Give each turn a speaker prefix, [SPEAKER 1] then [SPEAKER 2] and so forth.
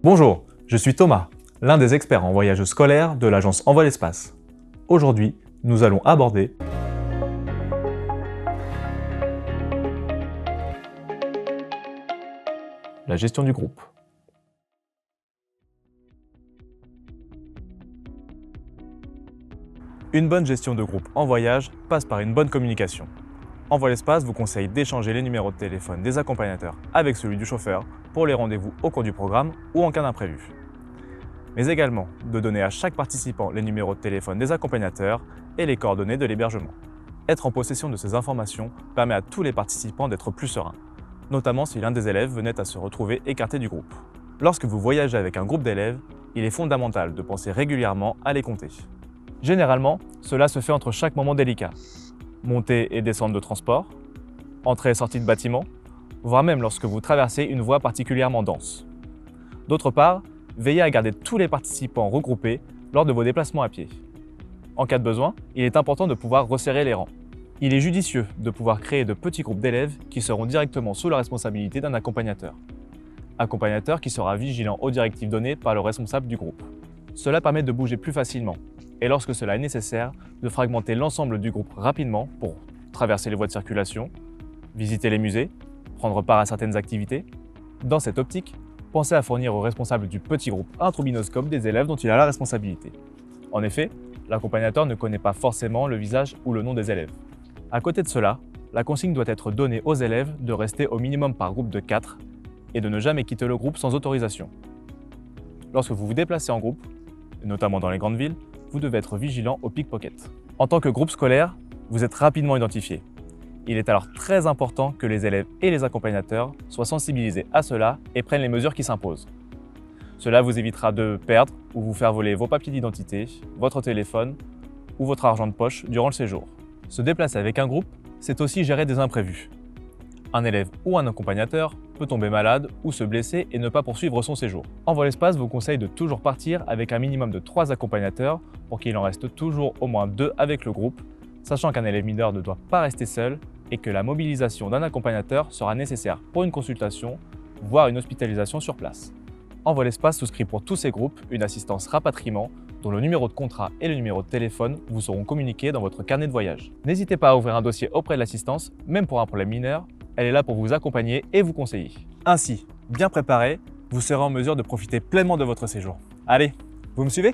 [SPEAKER 1] Bonjour, je suis Thomas, l'un des experts en voyage scolaire de l'agence Envol Espace. Aujourd'hui, nous allons aborder la gestion du groupe. Une bonne gestion de groupe en voyage passe par une bonne communication. Envol Espace vous conseille d'échanger les numéros de téléphone des accompagnateurs avec celui du chauffeur pour les rendez-vous au cours du programme ou en cas d'imprévu. Mais également de donner à chaque participant les numéros de téléphone des accompagnateurs et les coordonnées de l'hébergement. Être en possession de ces informations permet à tous les participants d'être plus sereins, notamment si l'un des élèves venait à se retrouver écarté du groupe. Lorsque vous voyagez avec un groupe d'élèves, il est fondamental de penser régulièrement à les compter. Généralement, cela se fait entre chaque moment délicat. Montée et descente de transport, entrée et sortie de bâtiment, voire même lorsque vous traversez une voie particulièrement dense. D'autre part, veillez à garder tous les participants regroupés lors de vos déplacements à pied. En cas de besoin, il est important de pouvoir resserrer les rangs. Il est judicieux de pouvoir créer de petits groupes d'élèves qui seront directement sous la responsabilité d'un accompagnateur. Accompagnateur qui sera vigilant aux directives données par le responsable du groupe. Cela permet de bouger plus facilement et lorsque cela est nécessaire, de fragmenter l'ensemble du groupe rapidement pour traverser les voies de circulation, visiter les musées, prendre part à certaines activités. Dans cette optique, pensez à fournir au responsable du petit groupe un trombinoscope des élèves dont il a la responsabilité. En effet, l'accompagnateur ne connaît pas forcément le visage ou le nom des élèves. À côté de cela, la consigne doit être donnée aux élèves de rester au minimum par groupe de 4 et de ne jamais quitter le groupe sans autorisation. Lorsque vous vous déplacez en groupe, notamment dans les grandes villes, vous devez être vigilant au pickpocket. En tant que groupe scolaire, vous êtes rapidement identifié. Il est alors très important que les élèves et les accompagnateurs soient sensibilisés à cela et prennent les mesures qui s'imposent. Cela vous évitera de perdre ou vous faire voler vos papiers d'identité, votre téléphone ou votre argent de poche durant le séjour. Se déplacer avec un groupe, c'est aussi gérer des imprévus. Un élève ou un accompagnateur peut tomber malade ou se blesser et ne pas poursuivre son séjour. Envol Espace vous conseille de toujours partir avec un minimum de 3 accompagnateurs pour qu'il en reste toujours au moins 2 avec le groupe, sachant qu'un élève mineur ne doit pas rester seul et que la mobilisation d'un accompagnateur sera nécessaire pour une consultation, voire une hospitalisation sur place. Envol Espace souscrit pour tous ces groupes une assistance rapatriement dont le numéro de contrat et le numéro de téléphone vous seront communiqués dans votre carnet de voyage. N'hésitez pas à ouvrir un dossier auprès de l'assistance, même pour un problème mineur. Elle est là pour vous accompagner et vous conseiller. Ainsi, bien préparé, vous serez en mesure de profiter pleinement de votre séjour. Allez, vous me suivez ?